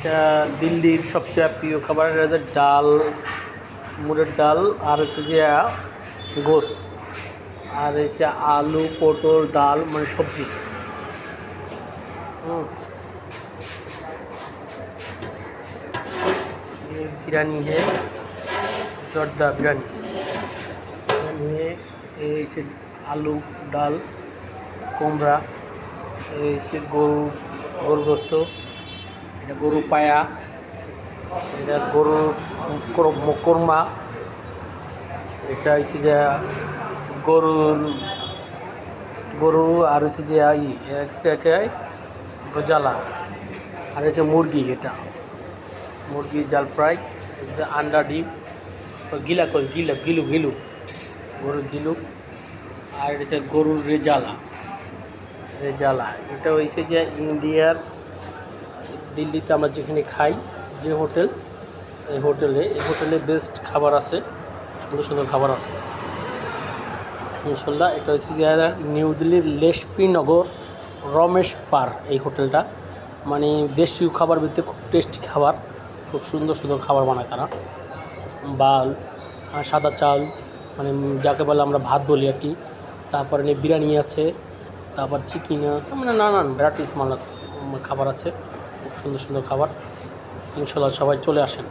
এটা দিল্লির সবচেয়ে প্রিয় খাবার, এটা হচ্ছে ডাল, মুগের ডাল, আর হচ্ছে যে গোস, আর হচ্ছে आलू পটল ডাল মানে সবজি। ये बिरयानी है, जर्दा बिरयानी। बिरयानी है, ये से आलू डाल कुमड़ा, ये से গরু গরুর গোস্ত, এটা গরু পায়া, এটা গরুর কোরমা, এটা হচ্ছে যে গরুর গরু, আর হচ্ছে যে রোজালা, আর হচ্ছে মুরগি, এটা মুরগি জাল ফ্রাই, হচ্ছে আন্ডা ডিম, গিলা কই গিলা গিলু গিলু গরুর গিলু, আর এটা হচ্ছে গরুর রেজালা রেজালা। এটা হয়েছে যে ইন্ডিয়ার দিল্লিতে আমরা যেখানে খাই, যে হোটেল, এই হোটেলে বেস্ট খাবার আছে, সুন্দর সুন্দর খাবার আছে ইনশাল্লাহ। এটা হচ্ছে যে নিউ দিল্লির লেশপি নগর রমেশ পার, এই হোটেলটা মানে দেশীয় খাবার ভিতরে খুব টেস্টি খাবার, খুব সুন্দর সুন্দর খাবার বানায় তারা। বাল, সাদা চাল মানে যাকে বলে আমরা ভাত বলি আর কি, তারপরে বিরিয়ানি আছে, তারপর চিকেন আছে, মানে নানান ভ্যারাইটিস মাল আছে, খাবার আছে, খুব সুন্দর সুন্দর খাবার। ইনশাল্লাহ সবাই চলে আসেন।